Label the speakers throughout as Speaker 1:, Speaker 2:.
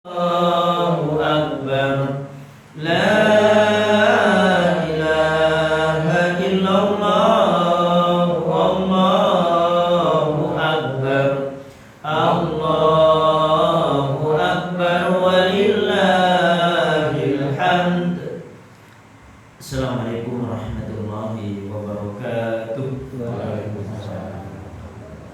Speaker 1: Allahu Akbar. La ilaha illallah. Allahu Akbar. Allahu Akbar walillahil hamd. Assalamualaikum warahmatullahi wabarakatuh.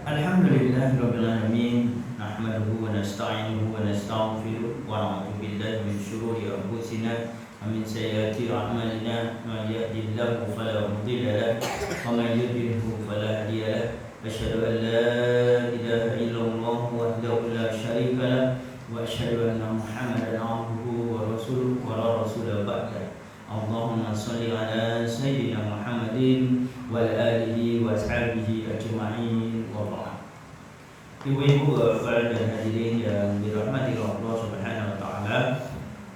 Speaker 1: Alhamdulillahirabbil alamin. Nahmaduhu wa nasta'inuhu wa nastaghfiruh wa na'udzu billahi min shururi anfusina wa min sayyiati a'malina. Man yahdihillahu fala mudilla lahu wa man yudlilhu fala hadiya lahu. Asyhadu an la ilaha illallah wahdahu la syarika lahu wa asyhadu anna Muhammadan 'abduhu wa rasuluhu wa la rasula ba'da. Allahumma shalli ala sayyidina Muhammadin wa ala alihi wa ashabihi ajma'in wa ba'd. Ibu-ibu, bapak dan hadirin yang dirahmati Allah Subhanahu wa taala,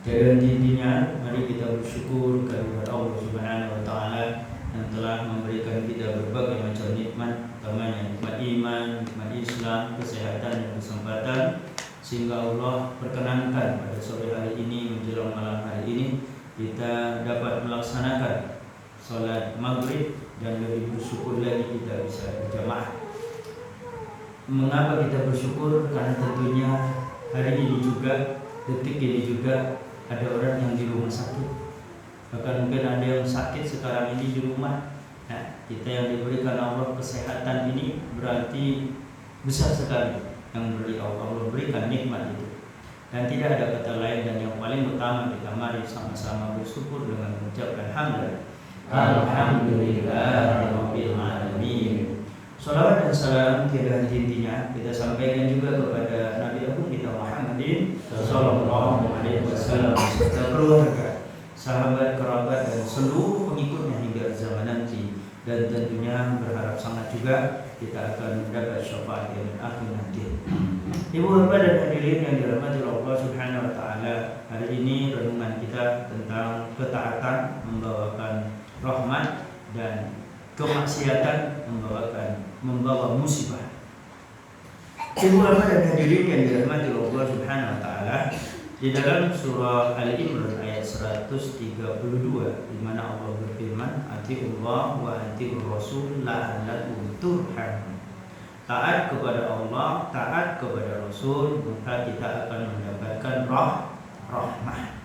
Speaker 1: jadi intinya mari kita bersyukur kepada Allah Subhanahu wa taala yang telah memberikan kita berbagai macam nikmat, utamanya nikmat iman, nikmat Islam, kesehatan dan kesempatan, sehingga Allah perkenankan pada sore hari ini menjelang malam hari ini kita dapat melaksanakan salat maghrib, dan lebih bersyukur lagi kita bisa berjamaah. Mengapa kita bersyukur? Karena tentunya hari ini juga, detik ini juga ada orang yang di rumah sakit. Bahkan mungkin ada yang sakit sekarang ini di rumah. Nah, kita yang diberikan Allah kesehatan ini berarti besar sekali yang beri Allah berikan nikmat itu. Dan tidak ada kata lain, dan yang paling utama kita mari sama-sama bersyukur dengan mengucapkan hamdalah. Alhamdulillahirabbil alamin. Salawat dan salam tiada henti-hentinya kita sampaikan juga kepada Nabi Agung kita Muhammadin sallallahu alaihi wasallam, serta keluarga, sahabat, kerabat dan seluruh pengikutnya hingga zaman nanti. Dan tentunya berharap sangat juga kita akan mendapat syafaat di akhir nanti. Ibu bapak dan hadirin yang dirahmati Allah Subhanahu wa taala, hari ini renungan kita tentang ketaatan membawakan rahmat dan kemaksiatan membawa musibah. Ibu bapak dan hadirin yang dirahmati Allah Subhanahu wa taala, di dalam surah Al-Imran ayat 132 di mana Allah berfirman, "Atiullah wa atiur rasul la'allakum turhamun." Taat kepada Allah, taat kepada Rasul, maka kita akan mendapatkan rahmah.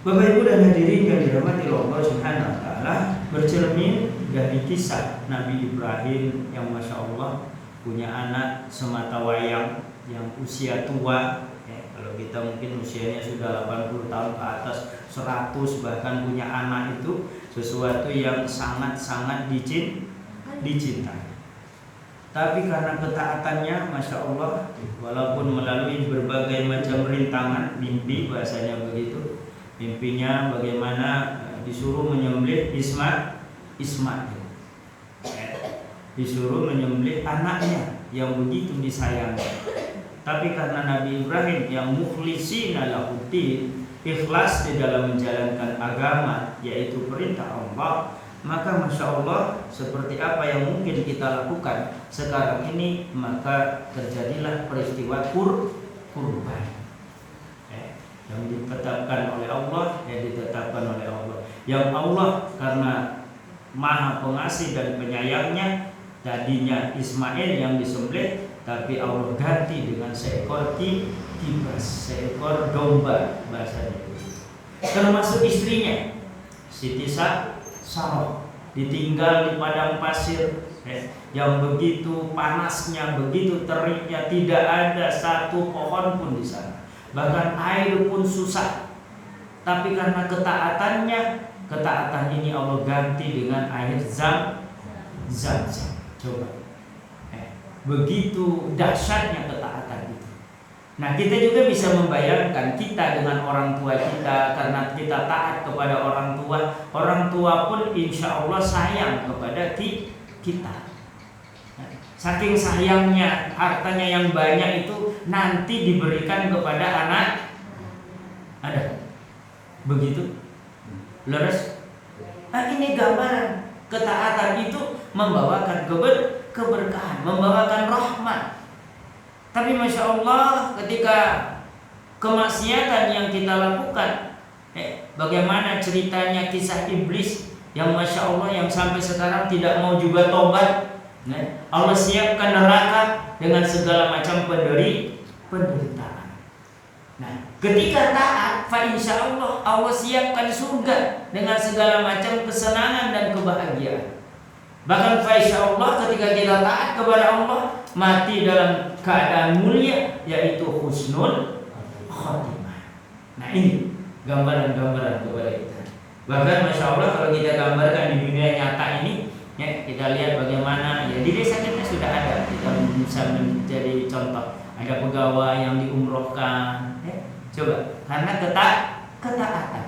Speaker 1: Bapak Ibu dan hadirin yang dirahmati Allah Subhanahu wa taala, bercermin dari kisah Nabi Ibrahim yang Masya Allah punya anak semata wayang yang usia tua. Kalau kita mungkin usianya sudah 80 tahun ke atas, 100 bahkan punya anak, itu sesuatu yang sangat-sangat dicintai. Tapi karena ketaatannya Masya Allah, walaupun melalui berbagai macam rintangan, mimpi bahasanya begitu, mimpinya bagaimana disuruh menyembelih Ismail, disuruh menyembelih anaknya yang begitu disayangkan. Tapi karena Nabi Ibrahim yang mukhlishina lahuddin, ikhlas di dalam menjalankan agama, yaitu perintah Allah, maka Masya Allah seperti apa yang mungkin kita lakukan sekarang ini, maka terjadilah peristiwa kurban yang ditetapkan oleh Allah, yang Allah karena Maha Pengasih dan Penyayangnya, tadinya Ismail yang disembelih, tapi Allah ganti dengan seekor kibas, seekor domba bahasanya. Termasuk istrinya Siti Sarah ditinggal di padang pasir yang begitu panasnya, begitu teriknya, tidak ada satu pohon pun di sana. Bahkan air pun susah. Tapi karena ketaatan ini Allah ganti dengan air zam-zam. Coba. Begitu dahsyatnya ketaatan itu. Nah, kita juga bisa membayangkan kita dengan orang tua kita, karena kita taat kepada orang tua pun insya Allah sayang kepada kita. Saking sayangnya, hartanya yang banyak itu nanti diberikan kepada anak. Ada begitu? Leres? Nah, ini gambaran ketaatan itu membawakan keberkahan, membawakan rahmat. Tapi Masya Allah ketika kemaksiatan yang kita lakukan, bagaimana ceritanya kisah iblis yang Masya Allah yang sampai sekarang tidak mau juga tobat. Allah siapkan neraka dengan segala macam penderitaan. Nah, ketika taat, fa insya Allah siapkan surga dengan segala macam kesenangan dan kebahagiaan. Bahkan fa insya Allah ketika kita taat kepada Allah, mati dalam keadaan mulia, yaitu husnul khotimah. Nah, ini gambaran-gambaran kepada kita. Bahkan Masya Allah kalau kita gambarkan di dunia nyata ini, ya, kita lihat bagaimana ya di desa kita sudah ada, kita bisa menjadi contoh. Ada pegawai yang diumrohkan, ya, coba karena ketaatan.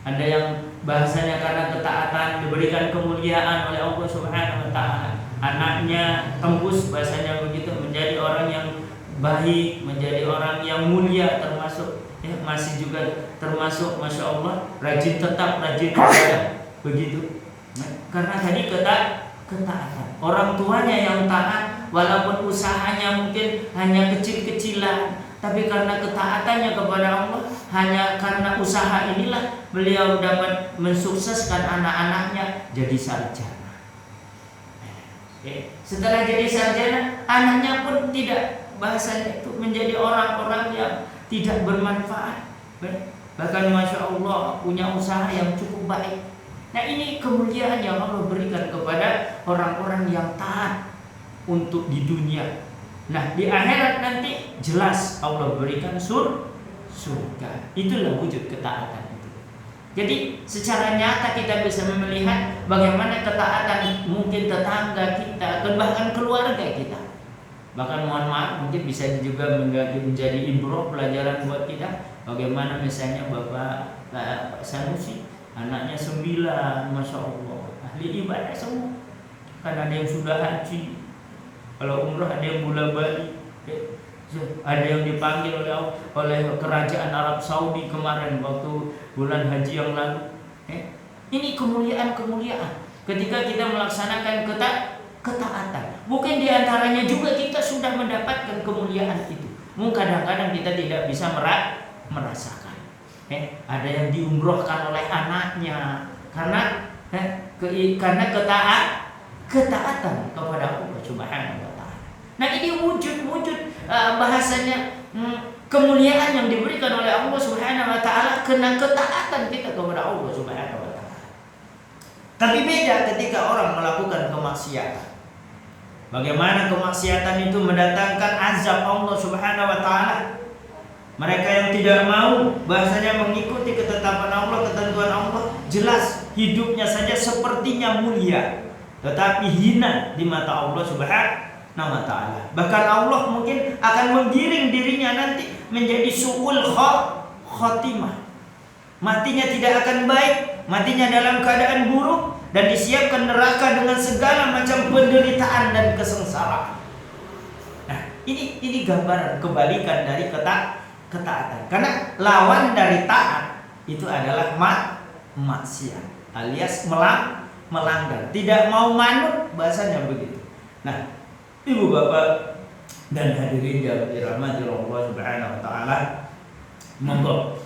Speaker 1: Ada yang bahasanya karena ketaatan diberikan kemuliaan oleh Allah Subhanahu wa taala. Anaknya tembus, bahasanya begitu, menjadi orang yang baik, menjadi orang yang mulia, termasuk ya, masih juga termasuk Masya Allah rajin ibadah begitu. Nah, karena tadi ketaatan. Orang tuanya yang taat, walaupun usahanya mungkin hanya kecil-kecilan, tapi karena ketaatannya kepada Allah, hanya karena usaha inilah beliau dapat mensukseskan anak-anaknya jadi sarjana. Setelah jadi sarjana, anaknya pun tidak, bahasanya itu menjadi orang-orang yang tidak bermanfaat. Bahkan Masya Allah punya usaha yang cukup baik. Nah, ini kemuliaan yang Allah berikan kepada orang-orang yang taat untuk di dunia. Nah, di akhirat nanti jelas Allah berikan surga. Itulah wujud ketaatan itu. Jadi secara nyata kita bisa melihat bagaimana ketaatan mungkin tetangga kita, bahkan keluarga kita. Bahkan mohon maaf, mungkin bisa juga menjadi ibrah, pelajaran buat kita. Bagaimana misalnya Bapak Sanusi, anaknya 9, Masya Allah, ahli ibadah semua. Kan ada yang sudah haji, kalau umrah ada yang bola balik, ada yang dipanggil oleh kerajaan Arab Saudi kemarin waktu bulan haji yang lalu. Ini kemuliaan ketika kita melaksanakan ketaatan. Mungkin diantaranya juga kita sudah mendapatkan kemuliaan itu. Mungkin kadang-kadang kita tidak bisa merasakan. Ada yang diumrohkan oleh anaknya karena ketaatan kepada Allah Subhanahu wa taala. Nah, ini wujud bahasanya kemuliaan yang diberikan oleh Allah Subhanahu wa taala karena ketaatan kita kepada Allah Subhanahu wa taala. Tapi beda ketika orang melakukan kemaksiatan. Bagaimana kemaksiatan itu mendatangkan azab Allah Subhanahu wa taala. Mereka yang tidak mau bahasanya mengikuti ketetapan Allah, ketentuan Allah, jelas hidupnya saja sepertinya mulia, tetapi hina di mata Allah Subhanahu wa taala. Bahkan Allah mungkin akan menggiring dirinya nanti menjadi su'ul khotimah. Matinya tidak akan baik, matinya dalam keadaan buruk, dan disiapkan neraka dengan segala macam penderitaan dan kesengsaraan. Nah, ini gambaran kebalikan dari ketaatan. Karena lawan dari taat itu adalah maksiat, alias melanggar, tidak mau manut, bahasanya begitu. Nah, Ibu bapak dan hadirin yang dirahmati Allah Subhanahu wa taala, monggo.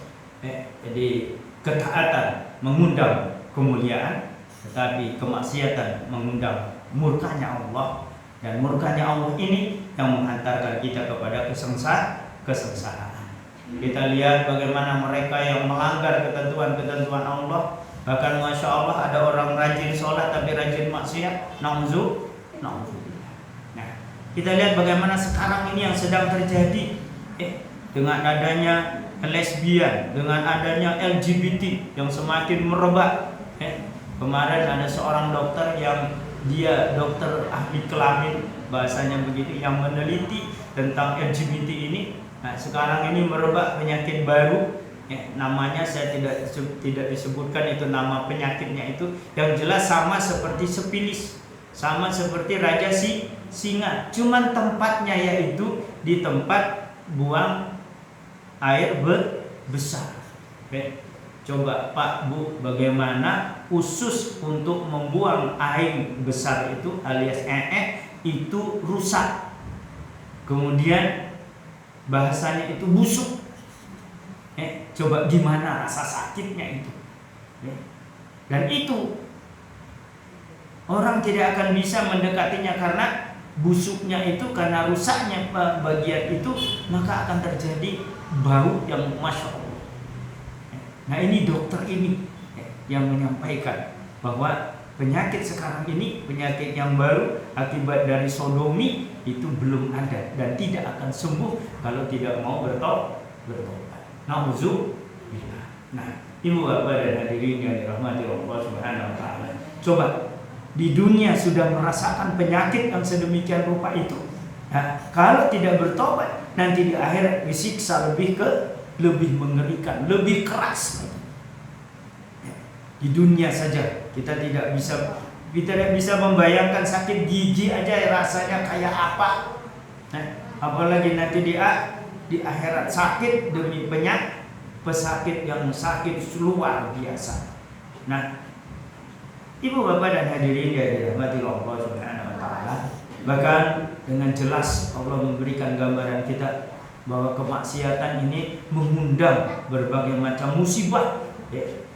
Speaker 1: Jadi ketaatan mengundang kemuliaan, tetapi kemaksiatan mengundang murkanya Allah, dan murkanya Allah ini yang menghantarkan kita kepada kesengsaraan. Kita lihat bagaimana mereka yang melanggar ketentuan-ketentuan Allah. Bahkan Masya Allah ada orang rajin sholat tapi rajin maksiat. Na'udzubillah. Nah, kita lihat bagaimana sekarang ini yang sedang terjadi, dengan adanya lesbian, dengan adanya LGBT yang semakin merebak. Kemarin ada seorang dokter yang dia dokter ahli kelamin, bahasanya begitu, yang meneliti tentang LGBT ini. Nah, sekarang ini merebak penyakit baru, namanya saya tidak disebutkan itu nama penyakitnya itu, yang jelas sama seperti sifilis, sama seperti raja singa, cuman tempatnya yaitu di tempat buang air besar. Coba Pak Bu, bagaimana usus untuk membuang air besar itu alias itu rusak, kemudian bahasanya itu busuk. Coba gimana rasa sakitnya itu. Dan itu orang tidak akan bisa mendekatinya karena busuknya itu, karena rusaknya bagian itu, maka akan terjadi bau yang Masya Allah. Nah ini dokter ini yang menyampaikan bahwa penyakit sekarang ini, penyakit yang baru akibat dari sodomi itu belum ada dan tidak akan sembuh kalau tidak mau bertobat. Nauzubillah. Nah, ibu bapak dan hadirin yang dirahmati Allah Subhanahu wa taala. Coba di dunia sudah merasakan penyakit yang sedemikian rupa itu. Nah, kalau tidak bertobat, nanti di akhirat disiksa lebih mengerikan, lebih keras. Di dunia saja kita tidak bisa membayangkan sakit gigi aja rasanya kayak apa. Nah, apalagi nanti di akhirat sakit demi pesakit yang sakit luar biasa. Nah, ibu bapak dan hadirin yang dirahmati Allah Subhanahu wa taala, bahkan dengan jelas Allah memberikan gambaran kita bahwa kemaksiatan ini mengundang berbagai macam musibah.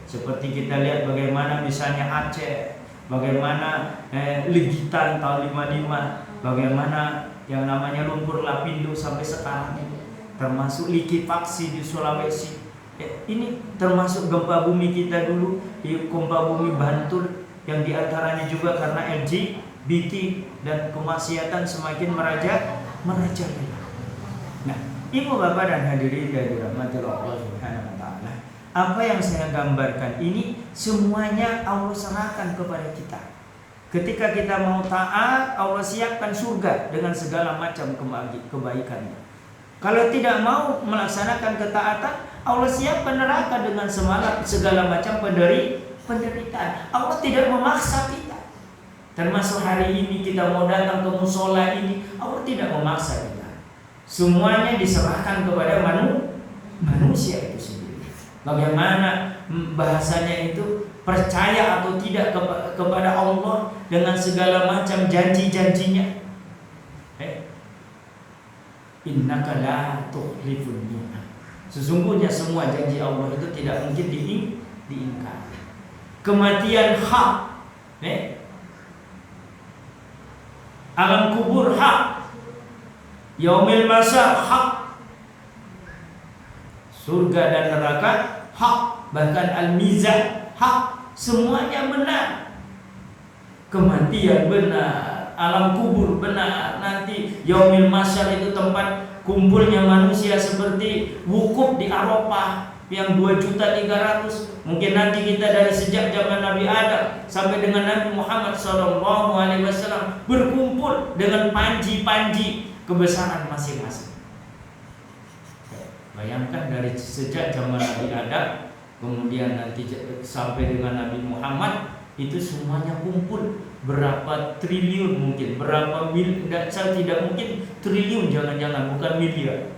Speaker 1: Seperti kita lihat bagaimana misalnya Aceh, bagaimana Legitan tahun 55, bagaimana yang namanya lumpur lapindo sampai sekarang ini, termasuk likuifaksi di Sulawesi. Ini termasuk gempa bumi kita dulu, gempa bumi Bantul, yang diantaranya juga karena LGBT dan kemaksiatan semakin merajalela. Nah, ibu bapak dan hadirin yang dirahmati Allah Subhanahu wa taala, apa yang saya gambarkan ini semuanya Allah serahkan kepada kita. Ketika kita mau taat, Allah siapkan surga dengan segala macam kebaikannya. Kalau tidak mau melaksanakan ketaatan, Allah siapkan neraka dengan segala macam penderitaan. Allah tidak memaksa kita. Termasuk hari ini kita mau datang ke musola ini, Allah tidak memaksa kita. Semuanya diserahkan kepada manusia itu sendiri. Bagaimana bahasanya itu, percaya atau tidak kepada Allah dengan segala macam janji-janjinya. Innaka la tukhliful mi'ad. Sesungguhnya semua janji Allah itu tidak mungkin diingkari. Kematian hak, alam kubur hak, yaumil mahsyar hak, surga dan neraka hak, bahkan al-mizan hak, semuanya benar. Kematian benar, alam kubur benar, nanti yaumil mahsyar itu tempat kumpulnya manusia seperti wukuf di Arafah yang 2.300.000. Mungkin nanti kita dari sejak zaman Nabi Adam sampai dengan Nabi Muhammad SAW berkumpul dengan panji-panji kebesaran masing-masing. Bayangkan dari sejak zaman Nabi Adam kemudian nanti sampai dengan Nabi Muhammad, itu semuanya kumpul berapa triliun, mungkin berapa miliar, saya tidak mungkin triliun, jangan-jangan bukan miliar,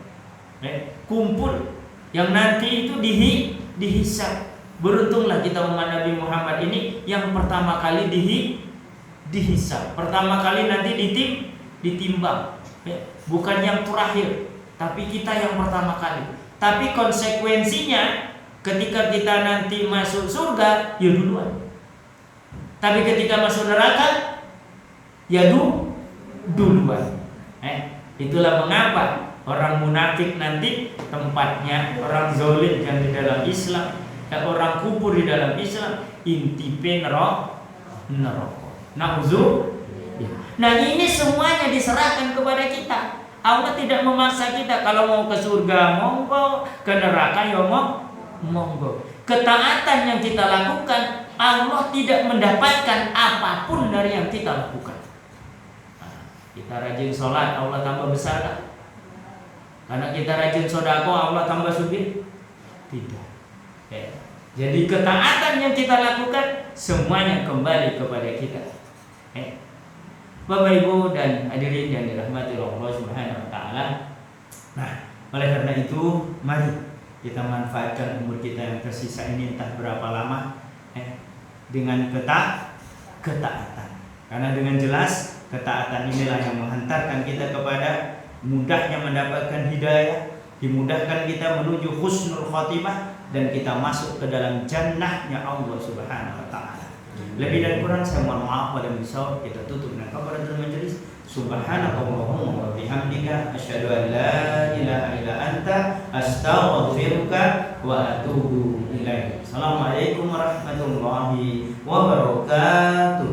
Speaker 1: kumpul yang nanti itu dihisab. Beruntunglah kita umat Nabi Muhammad ini yang pertama kali dihisab, pertama kali nanti ditimbang, bukan yang terakhir, tapi kita yang pertama kali. Tapi konsekuensinya ketika kita nanti masuk surga, ya duluan. Tapi ketika masuk neraka, ya duluan. Itulah mengapa orang munafik nanti tempatnya, orang zalim yang di dalam Islam, dan orang kufur di dalam Islam, intipe neraka. Nauzubillah. Nah ini semuanya diserahkan kepada kita. Allah tidak memaksa kita. Kalau mau ke surga monggo, ke neraka ya monggo. Ketaatan yang kita lakukan, Allah tidak mendapatkan apapun dari yang kita lakukan. Kita rajin sholat, Allah tambah besar kan? Karena kita rajin sodako, Allah tambah subir? Tidak. Jadi ketaatan yang kita lakukan semuanya kembali kepada kita. Bapak Ibu dan hadirin yang dirahmati Allah Subhanahu wa taala. Nah, oleh karena itu mari kita manfaatkan umur kita yang tersisa ini entah berapa lama dengan ketaatan. Karena dengan jelas ketaatan inilah yang menghantarkan kita kepada mudahnya mendapatkan hidayah, dimudahkan kita menuju husnul khotimah, dan kita masuk ke dalam jannahnya Allah Subhanahu wa taala. Lebih dan kurang saya mohon maaf pada misal, kita tutup dengan kafaratul majelis. Subhanakallahumma wa bihamdika asyhadu an la ilaha illa anta astaghfiruka wa atubu ilaik. Assalamualaikum warahmatullahi wabarakatuh.